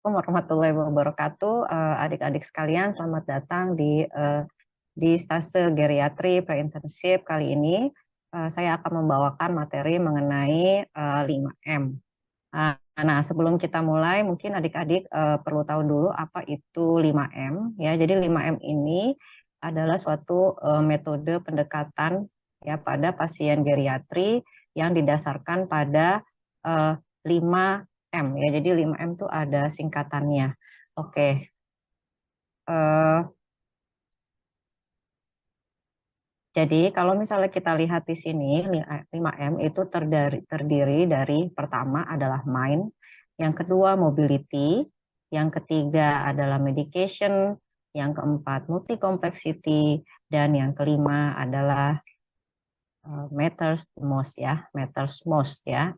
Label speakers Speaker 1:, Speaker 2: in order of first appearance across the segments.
Speaker 1: Assalamualaikum warahmatullahi wabarakatuh. Adik-adik sekalian, selamat datang di stase geriatri pre-internship kali ini. Saya akan membawakan materi mengenai 5M. Nah, sebelum kita mulai, mungkin adik-adik perlu tahu dulu apa itu 5M. Ya, jadi 5M ini adalah suatu metode pendekatan ya pada pasien geriatri yang didasarkan pada 5M ya. Jadi 5M itu ada singkatannya. Oke. eh, jadi kalau misalnya kita lihat di sini 5M itu terdiri dari pertama adalah mind, yang kedua mobility, yang ketiga adalah medication, yang keempat multi complexity, dan yang kelima adalah matters most ya, matters most ya.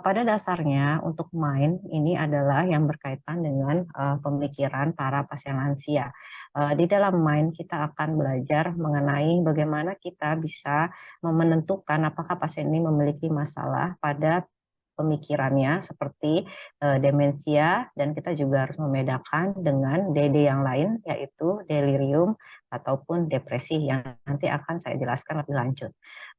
Speaker 1: Pada dasarnya untuk mind ini adalah yang berkaitan dengan pemikiran para pasien lansia. Di dalam mind kita akan belajar mengenai bagaimana kita bisa menentukan apakah pasien ini memiliki masalah pada pemikirannya seperti demensia, dan kita juga harus membedakan dengan DD yang lain yaitu delirium ataupun depresi yang nanti akan saya jelaskan lebih lanjut.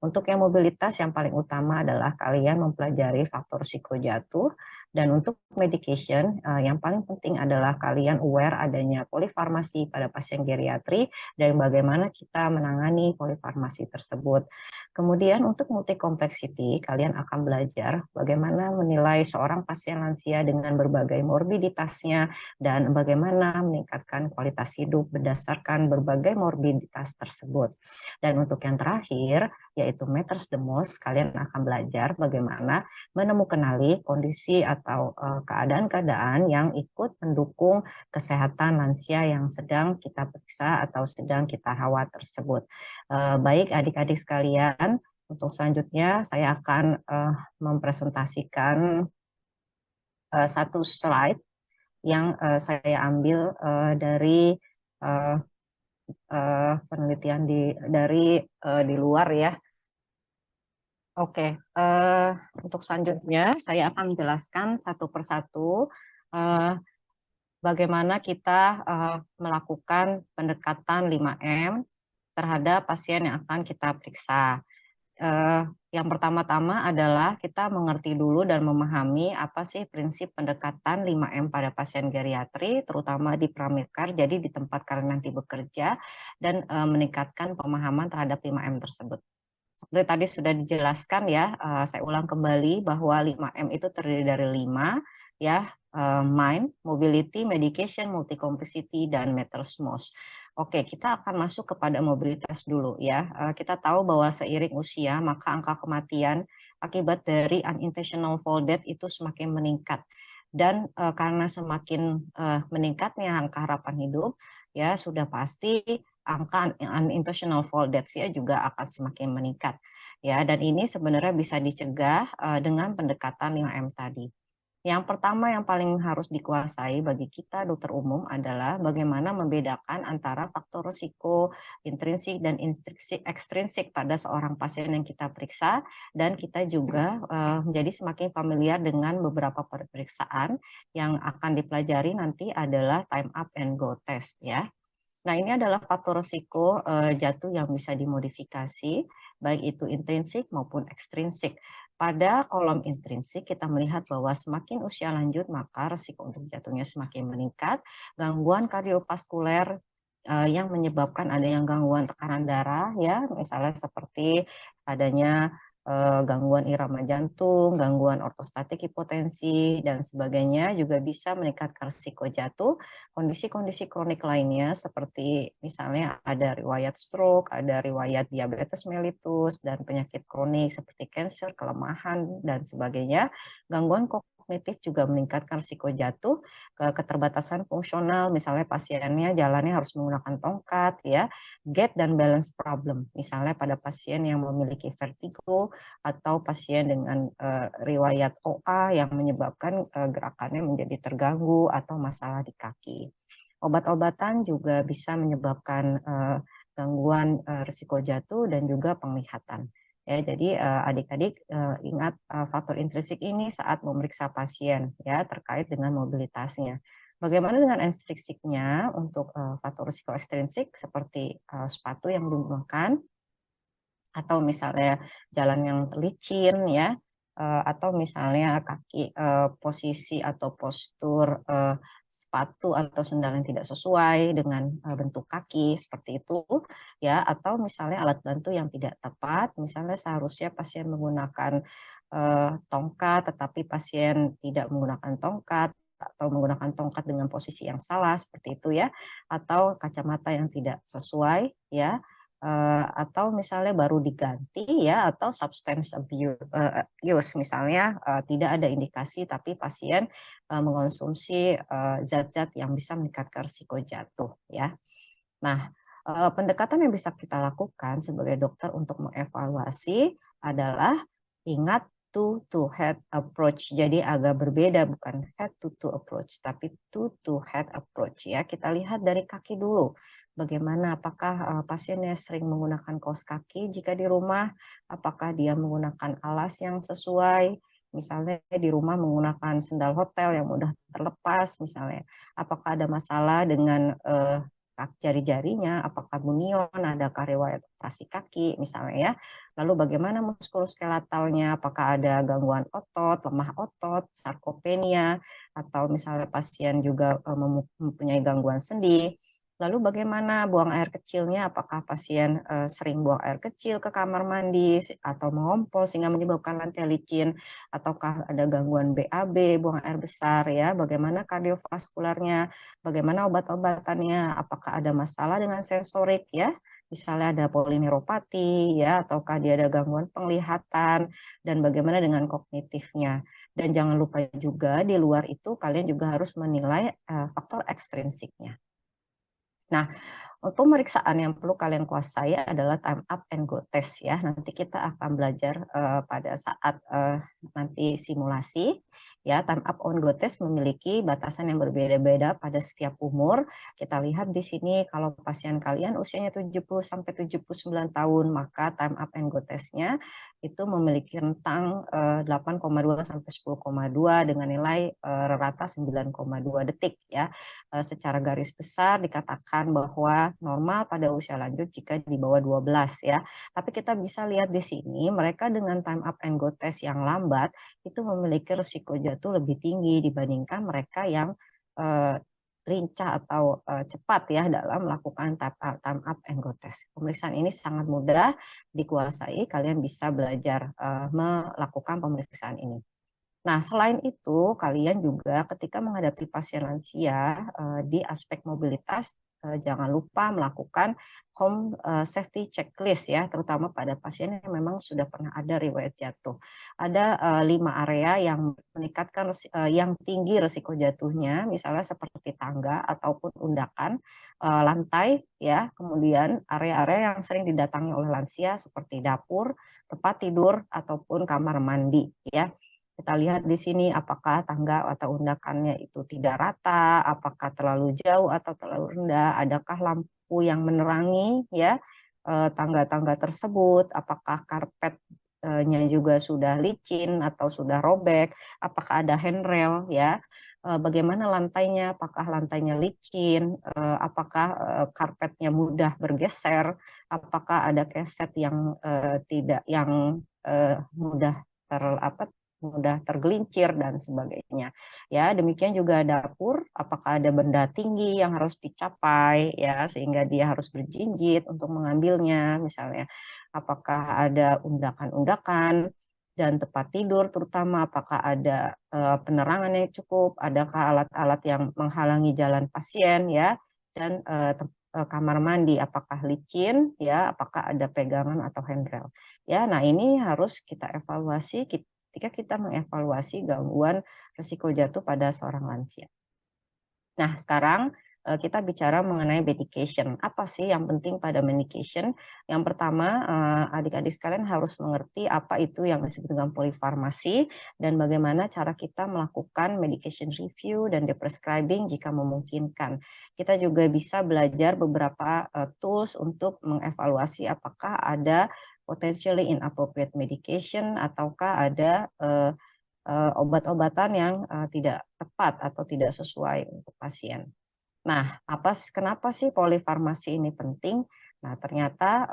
Speaker 1: Untuk yang mobilitas yang paling utama adalah kalian mempelajari faktor psikojatuh, dan untuk medication yang paling penting adalah kalian aware adanya polifarmasi pada pasien geriatri dan bagaimana kita menangani polifarmasi tersebut. Kemudian untuk multi complexity, kalian akan belajar bagaimana menilai seorang pasien lansia dengan berbagai morbiditasnya dan bagaimana meningkatkan kualitas hidup berdasarkan berbagai morbiditas tersebut. Dan untuk yang terakhir, yaitu matters the most, kalian akan belajar bagaimana menemukan kondisi atau keadaan-keadaan yang ikut mendukung kesehatan lansia yang sedang kita periksa atau sedang kita rawat tersebut. Baik adik-adik sekalian, untuk selanjutnya saya akan mempresentasikan satu slide yang saya ambil dari uh, penelitian dari luar ya. Oke, untuk selanjutnya saya akan menjelaskan satu persatu uh, bagaimana kita melakukan pendekatan 5M terhadap pasien yang akan kita periksa. Eh, yang pertama-tama adalah kita mengerti dulu dan memahami apa sih prinsip pendekatan 5M pada pasien geriatri, terutama di Pramedcar, jadi di tempat kalian nanti bekerja, dan meningkatkan pemahaman terhadap 5M tersebut. Seperti tadi sudah dijelaskan ya, saya ulang kembali bahwa 5M itu terdiri dari 5, ya, mind, mobility, medication, multi complexity, dan matters most. Oke, kita akan masuk kepada mobilitas dulu ya. Kita tahu bahwa seiring usia maka angka kematian akibat dari unintentional fall death itu semakin meningkat. Dan karena semakin meningkatnya angka harapan hidup, ya sudah pasti angka unintentional fall deaths ya juga akan semakin meningkat. Ya, dan ini sebenarnya bisa dicegah dengan pendekatan 5M tadi. Yang pertama yang paling harus dikuasai bagi kita dokter umum adalah bagaimana membedakan antara faktor risiko intrinsik dan ekstrinsik pada seorang pasien yang kita periksa, dan kita juga menjadi semakin familiar dengan beberapa pemeriksaan yang akan dipelajari nanti adalah time up and go test ya. Nah, ini adalah faktor risiko jatuh yang bisa dimodifikasi, baik itu intrinsik maupun ekstrinsik. Pada kolom intrinsik, kita melihat bahwa semakin usia lanjut, maka risiko untuk jatuhnya semakin meningkat. Gangguan kardiovaskuler yang menyebabkan adanya gangguan tekanan darah, ya, misalnya seperti adanya gangguan irama jantung, gangguan ortostatik hipotensi, dan sebagainya juga bisa meningkatkan risiko jatuh. Kondisi-kondisi kronik lainnya seperti misalnya ada riwayat stroke, ada riwayat diabetes mellitus, dan penyakit kronik seperti kanker, kelemahan, dan sebagainya. Gangguan kognitif juga meningkatkan risiko jatuh, keterbatasan fungsional, misalnya pasiennya jalannya harus menggunakan tongkat, ya, gait dan balance problem, misalnya pada pasien yang memiliki vertigo atau pasien dengan riwayat OA yang menyebabkan gerakannya menjadi terganggu atau masalah di kaki. Obat-obatan juga bisa menyebabkan gangguan risiko jatuh dan juga penglihatan. Ya, jadi adik-adik ingat faktor intrinsik ini saat memeriksa pasien ya terkait dengan mobilitasnya. Bagaimana dengan ekstrinsiknya untuk faktor risiko ekstrinsik seperti sepatu yang digunakan atau misalnya jalan yang licin ya, atau misalnya kaki posisi atau postur sepatu atau sendal yang tidak sesuai dengan bentuk kaki seperti itu ya, atau misalnya alat bantu yang tidak tepat, misalnya seharusnya pasien menggunakan tongkat tetapi pasien tidak menggunakan tongkat atau menggunakan tongkat dengan posisi yang salah seperti itu ya, atau kacamata yang tidak sesuai ya, atau misalnya baru diganti ya, atau substance abuse misalnya tidak ada indikasi tapi pasien mengonsumsi zat-zat yang bisa meningkatkan risiko jatuh ya. Nah, pendekatan yang bisa kita lakukan sebagai dokter untuk mengevaluasi adalah ingat to head approach. Jadi agak berbeda, bukan head to approach, tapi to head approach ya. Kita lihat dari kaki dulu. Bagaimana, apakah pasiennya sering menggunakan kaos kaki jika di rumah? Apakah dia menggunakan alas yang sesuai? Misalnya di rumah menggunakan sendal hotel yang mudah terlepas misalnya. Apakah ada masalah dengan jari-jarinya, apakah bunion, adakah riwayat operasi kaki misalnya ya. Lalu bagaimana muskuloskeletalnya, apakah ada gangguan otot, lemah otot, sarkopenia, atau misalnya pasien juga mempunyai gangguan sendi. Lalu bagaimana buang air kecilnya, apakah pasien sering buang air kecil ke kamar mandi atau mengompol sehingga menyebabkan lantai licin, ataukah ada gangguan BAB, buang air besar ya, bagaimana kardiovaskularnya, bagaimana obat-obatannya, apakah ada masalah dengan sensorik ya, misalnya ada polineuropati ya, ataukah dia ada gangguan penglihatan, dan bagaimana dengan kognitifnya. Dan jangan lupa juga di luar itu kalian juga harus menilai faktor ekstrinsiknya. Nah, pemeriksaan yang perlu kalian kuasai adalah time up and go test ya. Nanti kita akan belajar pada saat nanti simulasi ya. Time up and go test memiliki batasan yang berbeda-beda pada setiap umur. Kita lihat di sini kalau pasien kalian usianya 70 sampai 79 tahun, maka time up and go testnya itu memiliki rentang 8,2 sampai 10,2 dengan nilai rata 9,2 detik ya. Secara garis besar dikatakan bahwa normal pada usia lanjut jika di bawah 12 ya. Tapi kita bisa lihat di sini mereka dengan time up and go test yang lambat itu memiliki risiko jatuh lebih tinggi dibandingkan mereka yang lincah atau cepat ya dalam melakukan time up and go test. Pemeriksaan ini sangat mudah dikuasai, kalian bisa belajar melakukan pemeriksaan ini. Nah, selain itu, kalian juga ketika menghadapi pasien lansia di aspek mobilitas, jangan lupa melakukan home safety checklist ya, terutama pada pasien yang memang sudah pernah ada riwayat jatuh. Ada 5 area yang meningkatkan yang tinggi risiko jatuhnya, misalnya seperti tangga ataupun undakan, lantai ya, kemudian area-area yang sering didatangi oleh lansia seperti dapur, tempat tidur ataupun kamar mandi ya. Kita lihat di sini apakah tangga atau undakannya itu tidak rata, apakah terlalu jauh atau terlalu rendah, adakah lampu yang menerangi ya tangga-tangga tersebut, apakah karpetnya juga sudah licin atau sudah robek, apakah ada handrail ya, bagaimana lantainya, apakah lantainya licin, apakah karpetnya mudah bergeser, apakah ada keset yang tidak yang mudah mudah tergelincir dan sebagainya. Ya, demikian juga dapur, apakah ada benda tinggi yang harus dicapai ya sehingga dia harus berjinjit untuk mengambilnya misalnya. Apakah ada undakan-undakan dan tempat tidur terutama apakah ada penerangan yang cukup, adakah alat-alat yang menghalangi jalan pasien ya dan kamar mandi apakah licin ya, apakah ada pegangan atau handrail. Ya, nah ini harus kita evaluasi ketika kita mengevaluasi gangguan risiko jatuh pada seorang lansia. Nah, sekarang kita bicara mengenai medication. Apa sih yang penting pada medication? Yang pertama, adik-adik sekalian harus mengerti apa itu yang disebut dengan polifarmasi dan bagaimana cara kita melakukan medication review dan prescribing jika memungkinkan. Kita juga bisa belajar beberapa tools untuk mengevaluasi apakah ada potentially inappropriate medication ataukah ada obat-obatan yang tidak tepat atau tidak sesuai untuk pasien. Nah, kenapa sih polifarmasi ini penting? Nah, ternyata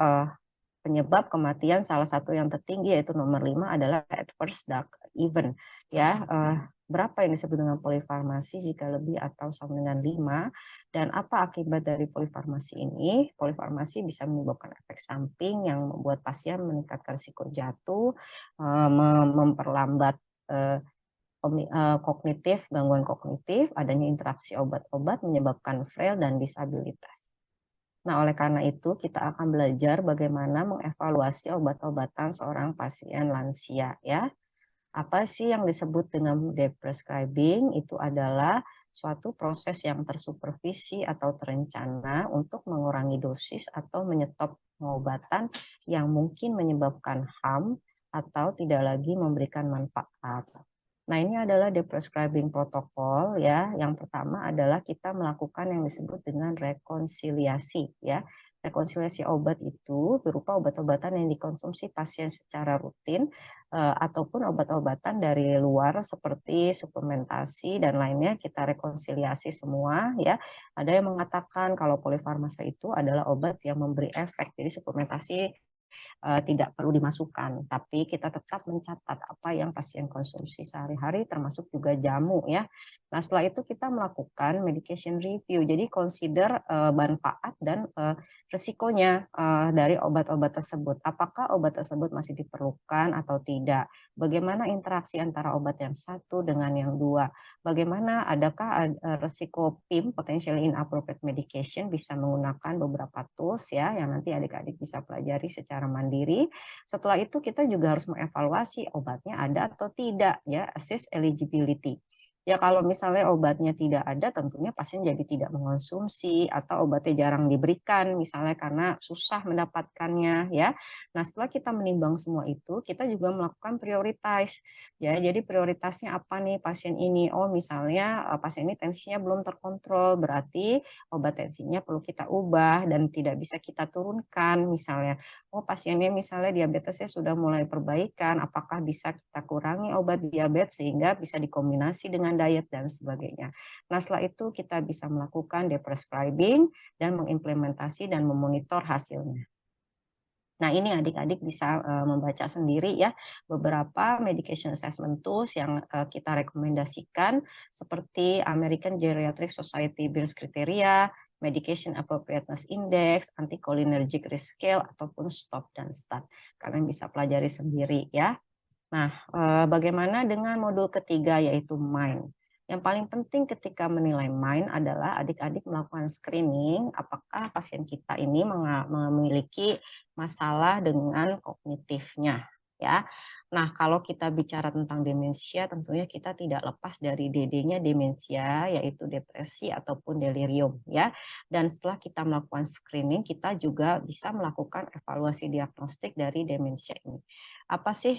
Speaker 1: penyebab kematian salah satu yang tertinggi yaitu nomor 5 adalah adverse drug event. Ya, berapa yang disebut dengan polifarmasi jika lebih atau sama dengan 5, dan apa akibat dari polifarmasi ini? Polifarmasi bisa menyebabkan efek samping yang membuat pasien meningkatkan risiko jatuh, memperlambat kognitif, gangguan kognitif, adanya interaksi obat-obat menyebabkan frail dan disabilitas. Nah, oleh karena itu kita akan belajar bagaimana mengevaluasi obat-obatan seorang pasien lansia ya. Apa sih yang disebut dengan deprescribing? Itu adalah suatu proses yang tersupervisi atau terencana untuk mengurangi dosis atau menyetop pengobatan yang mungkin menyebabkan harm atau tidak lagi memberikan manfaat. Nah, ini adalah deprescribing protokol ya. Yang pertama adalah kita melakukan yang disebut dengan rekonsiliasi ya. Rekonsiliasi obat itu berupa obat-obatan yang dikonsumsi pasien secara rutin ataupun obat-obatan dari luar seperti suplementasi dan lainnya kita rekonsiliasi semua ya. Ada yang mengatakan kalau polifarmasa itu adalah obat yang memberi efek. Jadi suplementasi tidak perlu dimasukkan, tapi kita tetap mencatat apa yang pasien konsumsi sehari-hari termasuk juga jamu ya. Nah, setelah itu kita melakukan medication review. Jadi consider manfaat dan risikonya dari obat-obat tersebut. Apakah obat tersebut masih diperlukan atau tidak? Bagaimana interaksi antara obat yang satu dengan yang dua? Bagaimana adakah risiko PIM, potentially inappropriate medication, bisa menggunakan beberapa tools ya yang nanti adik-adik bisa pelajari secara mandiri. Setelah itu kita juga harus mengevaluasi obatnya ada atau tidak ya, assess eligibility. Ya kalau misalnya obatnya tidak ada, tentunya pasien jadi tidak mengonsumsi atau obatnya jarang diberikan misalnya karena susah mendapatkannya ya. Nah, setelah kita menimbang semua itu, kita juga melakukan prioritize. Ya, jadi prioritasnya apa nih pasien ini? Oh, misalnya pasien ini tensinya belum terkontrol, berarti obat tensinya perlu kita ubah dan tidak bisa kita turunkan misalnya. Oh, pasiennya misalnya diabetesnya sudah mulai perbaikan, apakah bisa kita kurangi obat diabetes sehingga bisa dikombinasi dengan diet dan sebagainya. Nah, setelah itu kita bisa melakukan deprescribing dan mengimplementasi dan memonitor hasilnya. Nah, ini adik-adik bisa membaca sendiri ya beberapa medication assessment tools yang kita rekomendasikan seperti American Geriatric Society Beers Criteria, Medication Appropriateness Index, Anticholinergic Risk Scale, ataupun STOP dan STAT. Kalian bisa pelajari sendiri ya. Nah, bagaimana dengan modul ketiga yaitu MIND? Yang paling penting ketika menilai MIND adalah adik-adik melakukan screening apakah pasien kita ini memiliki masalah dengan kognitifnya ya. Nah, kalau kita bicara tentang demensia, tentunya kita tidak lepas dari DD-nya demensia, yaitu depresi ataupun delirium ya. Dan setelah kita melakukan screening, kita juga bisa melakukan evaluasi diagnostik dari demensia ini. Apa sih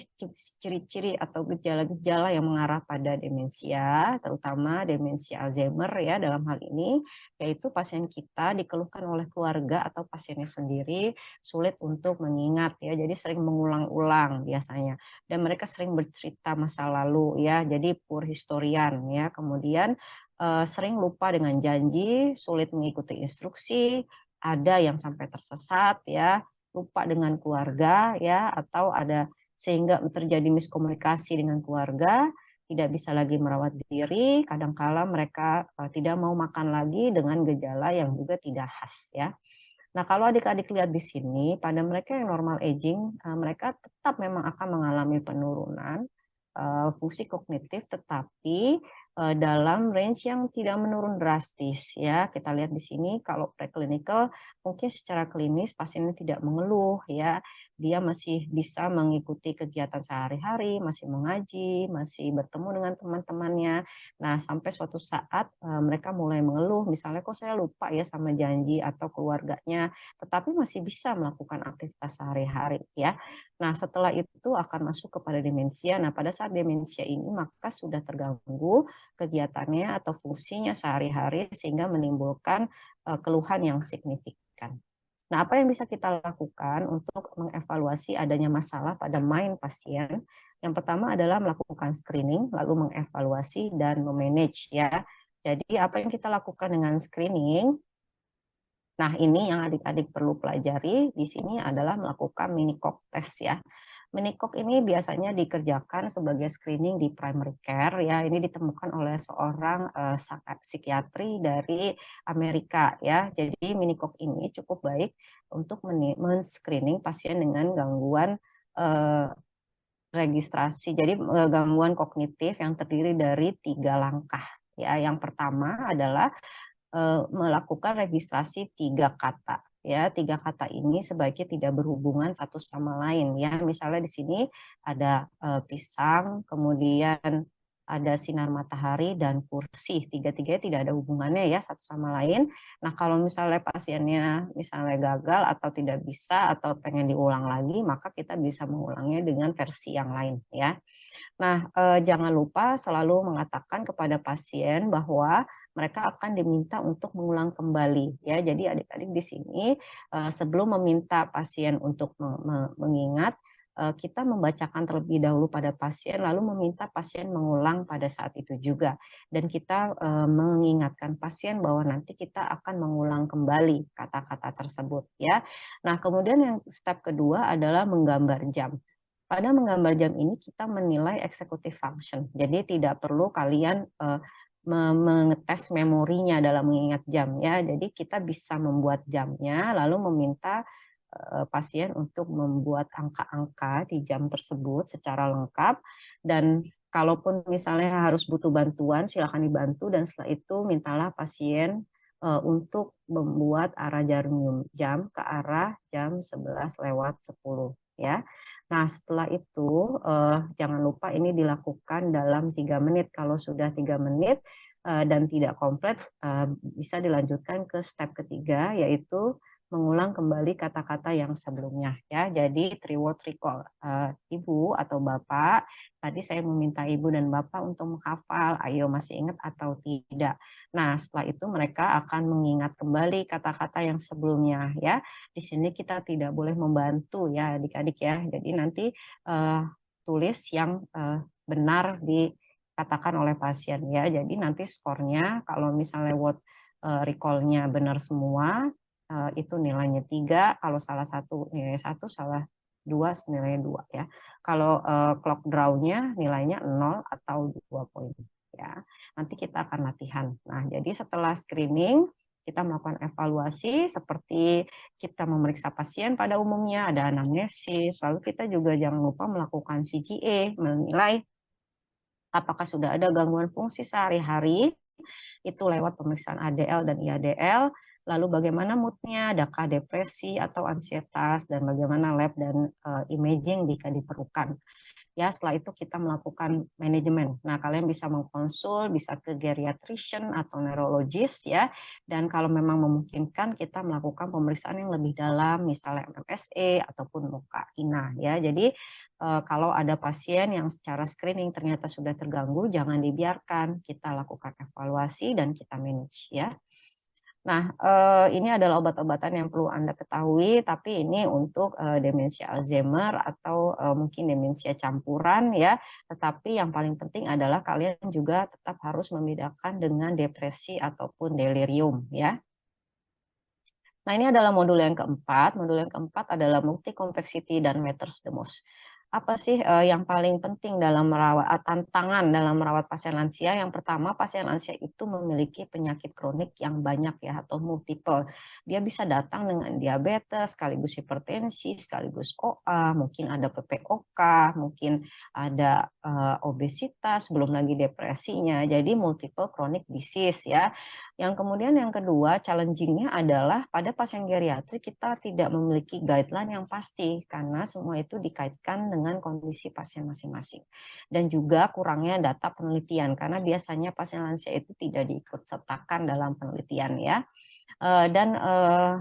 Speaker 1: ciri-ciri atau gejala-gejala yang mengarah pada demensia, terutama demensia Alzheimer ya dalam hal ini, yaitu pasien kita dikeluhkan oleh keluarga atau pasiennya sendiri sulit untuk mengingat ya, jadi sering mengulang-ulang biasanya, dan mereka sering bercerita masa lalu ya, jadi poor historian ya, kemudian sering lupa dengan janji, sulit mengikuti instruksi, ada yang sampai tersesat ya, lupa dengan keluarga ya, atau ada sehingga terjadi miskomunikasi dengan keluarga, tidak bisa lagi merawat diri, kadangkala mereka tidak mau makan lagi dengan gejala yang juga tidak khas ya. Nah, kalau adik-adik lihat di sini, pada mereka yang normal aging, mereka tetap memang akan mengalami penurunan fungsi kognitif, tetapi dalam range yang tidak menurun drastis ya. Kita lihat di sini kalau preclinical mungkin secara klinis pasiennya tidak mengeluh ya. Dia masih bisa mengikuti kegiatan sehari-hari, masih mengaji, masih bertemu dengan teman-temannya. Nah, sampai suatu saat mereka mulai mengeluh, misalnya kok saya lupa ya sama janji atau keluarganya, tetapi masih bisa melakukan aktivitas sehari-hari ya. Nah, setelah itu akan masuk kepada demensia. Nah, pada saat demensia ini maka sudah terganggu kegiatannya atau fungsinya sehari-hari sehingga menimbulkan keluhan yang signifikan. Nah, apa yang bisa kita lakukan untuk mengevaluasi adanya masalah pada mind pasien? Yang pertama adalah melakukan screening, lalu mengevaluasi dan memanage ya. Jadi apa yang kita lakukan dengan screening? Nah, ini yang adik-adik perlu pelajari di sini adalah melakukan mini-COG test ya. Mini-COG ini biasanya dikerjakan sebagai screening di primary care ya. Ini ditemukan oleh seorang psikiatri dari Amerika ya. Jadi mini-COG ini cukup baik untuk men-screening pasien dengan gangguan registrasi. Jadi gangguan kognitif yang terdiri dari 3 langkah ya. Yang pertama adalah melakukan registrasi 3 kata ya. 3 kata ini sebaiknya tidak berhubungan satu sama lain ya. Misalnya di sini ada pisang, kemudian ada sinar matahari dan kursi. Tiga-tiganya tidak ada hubungannya ya satu sama lain. Nah, kalau misalnya pasiennya misalnya gagal atau tidak bisa atau pengen diulang lagi, maka kita bisa mengulangnya dengan versi yang lain ya. Nah, jangan lupa selalu mengatakan kepada pasien bahwa mereka akan diminta untuk mengulang kembali ya. Jadi adik-adik di sini sebelum meminta pasien untuk mengingat, kita membacakan terlebih dahulu pada pasien lalu meminta pasien mengulang pada saat itu juga. Dan kita mengingatkan pasien bahwa nanti kita akan mengulang kembali kata-kata tersebut ya. Nah, kemudian yang step kedua adalah menggambar jam. Pada menggambar jam ini kita menilai executive function. Jadi tidak perlu kalian mengetes memorinya dalam mengingat jam ya. Jadi kita bisa membuat jamnya lalu meminta pasien untuk membuat angka-angka di jam tersebut secara lengkap, dan kalaupun misalnya harus butuh bantuan silakan dibantu, dan setelah itu mintalah pasien untuk membuat arah jarum jam ke arah jam 11:10 ya. Nah, setelah itu jangan lupa ini dilakukan dalam 3 menit. Kalau sudah 3 menit dan tidak komplit, bisa dilanjutkan ke step ketiga, yaitu mengulang kembali kata-kata yang sebelumnya ya. Jadi word recall. Ibu atau Bapak, tadi saya meminta Ibu dan Bapak untuk menghafal. Ayo, masih ingat atau tidak? Nah, setelah itu mereka akan mengingat kembali kata-kata yang sebelumnya ya. Di sini kita tidak boleh membantu ya adik-adik ya. Jadi nanti tulis yang benar dikatakan oleh pasien ya. Jadi nanti skornya kalau misalnya word recall-nya benar semua, itu nilainya 3, kalau salah satu nilai 1, salah 2 nilainya 2 ya. Kalau clock draw-nya nilainya 0 atau 2 poin ya. Nanti kita akan latihan. Nah, jadi setelah screening kita melakukan evaluasi seperti kita memeriksa pasien pada umumnya, ada anamnesis, lalu kita juga jangan lupa melakukan CGA, menilai apakah sudah ada gangguan fungsi sehari-hari, itu lewat pemeriksaan ADL dan IADL, lalu bagaimana mood-nya, adakah depresi atau ansietas, dan bagaimana lab dan imaging jika diperlukan. Ya, setelah itu kita melakukan manajemen. Nah, kalian bisa mengkonsul, bisa ke geriatrician atau neurologis ya. Dan kalau memang memungkinkan kita melakukan pemeriksaan yang lebih dalam, misalnya MMSE ataupun muka-INA ya. Jadi kalau ada pasien yang secara screening ternyata sudah terganggu, jangan dibiarkan, kita lakukan evaluasi dan kita manage ya. Nah, ini adalah obat-obatan yang perlu Anda ketahui, tapi ini untuk demensia Alzheimer atau mungkin demensia campuran ya. Tetapi yang paling penting adalah kalian juga tetap harus membedakan dengan depresi ataupun delirium ya. Nah, ini adalah modul yang keempat. Modul yang keempat adalah multi complexity dan matters the most. Apa sih yang paling penting dalam merawat, tantangan dalam merawat pasien lansia? Yang pertama, pasien lansia itu memiliki penyakit kronik yang banyak ya, atau multiple. Dia bisa datang dengan diabetes, sekaligus hipertensi, sekaligus OA, mungkin ada PPOK, mungkin ada obesitas, belum lagi depresinya. Jadi multiple chronic disease ya. Yang kemudian yang kedua, challenging-nya adalah pada pasien geriatrik kita tidak memiliki guideline yang pasti karena semua itu dikaitkan dengan kondisi pasien masing-masing. Dan juga kurangnya data penelitian karena biasanya pasien lansia itu tidak diikut sertakan dalam penelitian ya. dan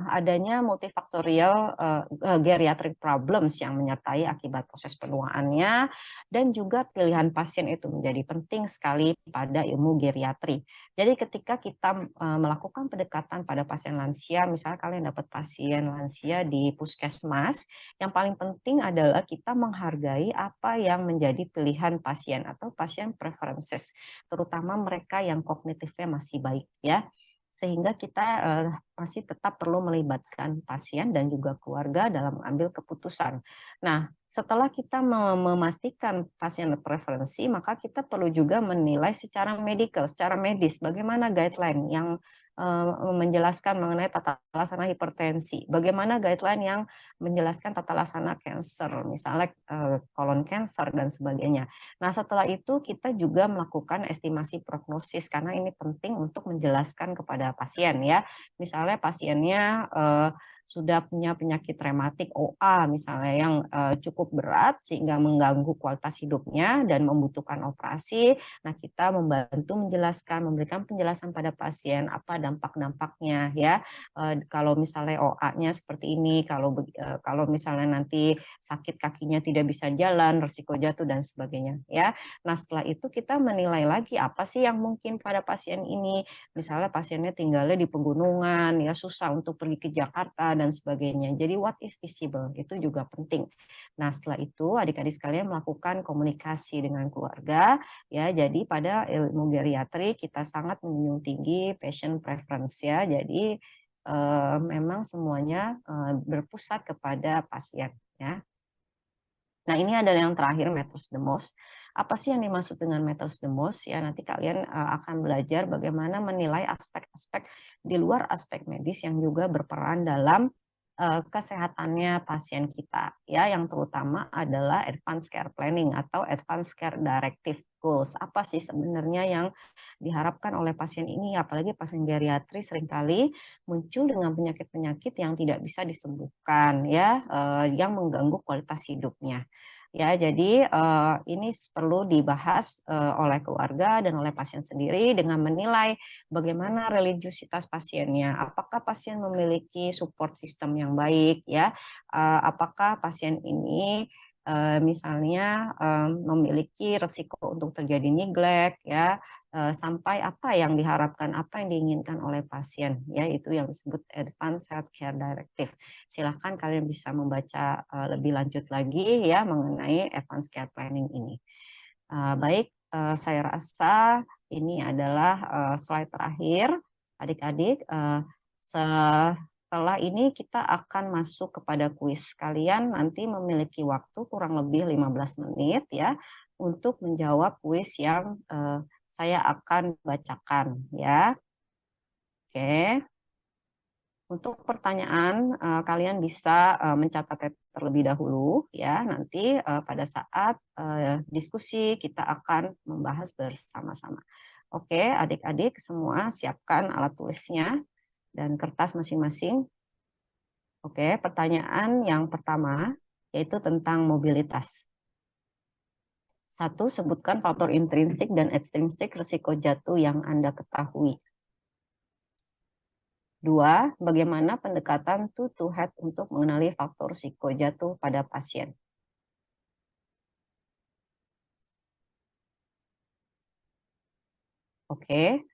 Speaker 1: adanya multifaktorial geriatric problems yang menyertai akibat proses penuaannya, dan juga pilihan pasien itu menjadi penting sekali pada ilmu geriatri. Jadi ketika kita melakukan pendekatan pada pasien lansia, misalnya kalian dapat pasien lansia di puskesmas, yang paling penting adalah kita menghargai apa yang menjadi pilihan pasien atau pasien preferences, terutama mereka yang kognitifnya masih baik ya. Sehingga kita masih tetap perlu melibatkan pasien dan juga keluarga dalam mengambil keputusan. Nah, setelah kita memastikan pasien preferensi, maka kita perlu juga menilai secara medikal, secara medis, bagaimana guideline yang menjelaskan mengenai tata laksana hipertensi, bagaimana guideline yang menjelaskan tata laksana cancer, misalnya colon cancer dan sebagainya. Nah, setelah itu kita juga melakukan estimasi prognosis karena ini penting untuk menjelaskan kepada pasien ya. Misalnya pasiennya sudah punya penyakit rematik OA misalnya yang cukup berat sehingga mengganggu kualitas hidupnya dan membutuhkan operasi. Nah, kita membantu menjelaskan, memberikan penjelasan pada pasien apa dampak-dampaknya ya. Kalau misalnya OA-nya seperti ini, kalau misalnya nanti sakit kakinya tidak bisa jalan, risiko jatuh dan sebagainya ya. Nah, setelah itu kita menilai lagi apa sih yang mungkin pada pasien ini. Misalnya pasiennya tinggalnya di pegunungan, ya susah untuk pergi ke Jakarta dan sebagainya. Jadi what is visible itu juga penting. Nah, setelah itu adik-adik sekalian melakukan komunikasi dengan keluarga ya. Jadi pada ilmu geriatri kita sangat menjunjung tinggi patient preference ya. Jadi memang semuanya berpusat kepada pasien ya. Nah, ini adalah yang terakhir, matters the most. Apa sih yang dimaksud dengan matters the most? Ya, nanti kalian akan belajar bagaimana menilai aspek-aspek di luar aspek medis yang juga berperan dalam kesehatannya pasien kita. Ya, yang terutama adalah advanced care planning atau advanced care directive goals. Apa sih sebenarnya yang diharapkan oleh pasien ini? Apalagi pasien geriatri seringkali muncul dengan penyakit-penyakit yang tidak bisa disembuhkan, ya, yang mengganggu kualitas hidupnya. Ya, jadi ini perlu dibahas oleh keluarga dan oleh pasien sendiri dengan menilai bagaimana religiusitas pasiennya. Apakah pasien memiliki support system yang baik, ya? Apakah pasien ini misalnya memiliki resiko untuk terjadi neglect, ya? Sampai apa yang diharapkan, apa yang diinginkan oleh pasien, ya itu yang disebut Advanced Healthcare Directive. Silahkan kalian bisa membaca lebih lanjut lagi ya mengenai Advanced Care Planning ini. Baik, saya rasa ini adalah slide terakhir, adik-adik. Setelah ini kita akan masuk kepada kuis. Kalian nanti memiliki waktu kurang lebih 15 menit ya untuk menjawab kuis yang saya akan bacakan ya. Oke. Untuk pertanyaan kalian bisa mencatat terlebih dahulu ya. Nanti pada saat diskusi kita akan membahas bersama-sama. Oke, adik-adik semua siapkan alat tulisnya dan kertas masing-masing. Oke, pertanyaan yang pertama yaitu tentang mobilitas. 1. Sebutkan faktor intrinsik dan ekstrinsik risiko jatuh yang Anda ketahui. 2. Bagaimana pendekatan to-head untuk mengenali faktor risiko jatuh pada pasien. Oke.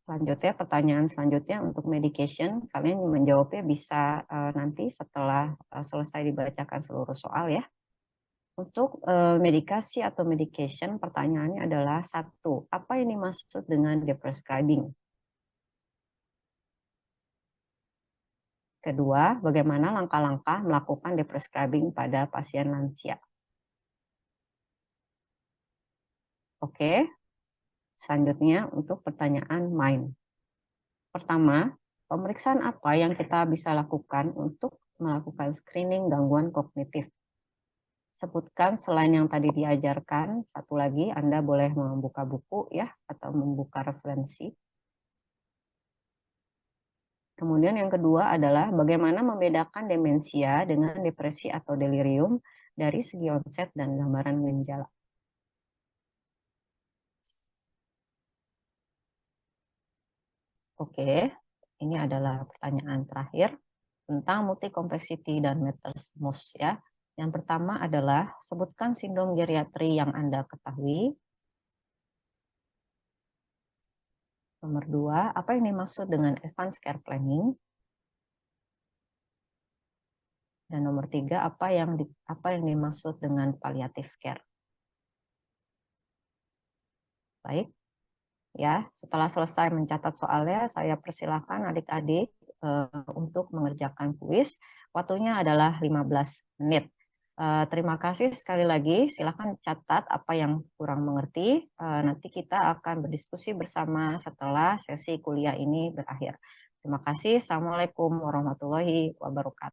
Speaker 1: Selanjutnya, pertanyaan selanjutnya untuk medication. Kalian menjawabnya bisa nanti setelah selesai dibacakan seluruh soal ya. Untuk medikasi atau medication, pertanyaannya adalah 1. Apa yang dimaksud dengan deprescribing? Kedua, bagaimana langkah-langkah melakukan deprescribing pada pasien lansia? Oke. Selanjutnya untuk pertanyaan main. Pertama, pemeriksaan apa yang kita bisa lakukan untuk melakukan screening gangguan kognitif? Sebutkan selain yang tadi diajarkan, satu lagi Anda boleh membuka buku ya atau membuka referensi. Kemudian yang kedua adalah bagaimana membedakan demensia dengan depresi atau delirium dari segi onset dan gambaran gejala. Oke. Ini adalah pertanyaan terakhir tentang multi-complexity dan Mettersmus ya. Yang pertama adalah sebutkan sindrom geriatri yang Anda ketahui. Nomor 2, apa yang dimaksud dengan advanced care planning? Dan nomor 3, apa yang dimaksud dengan palliative care? Baik, ya. Setelah selesai mencatat soalnya, saya persilahkan adik-adik untuk mengerjakan kuis. Waktunya adalah 15 menit. Terima kasih sekali lagi. Silakan catat apa yang kurang mengerti. Nanti kita akan berdiskusi bersama setelah sesi kuliah ini berakhir. Terima kasih. Assalamualaikum warahmatullahi wabarakatuh.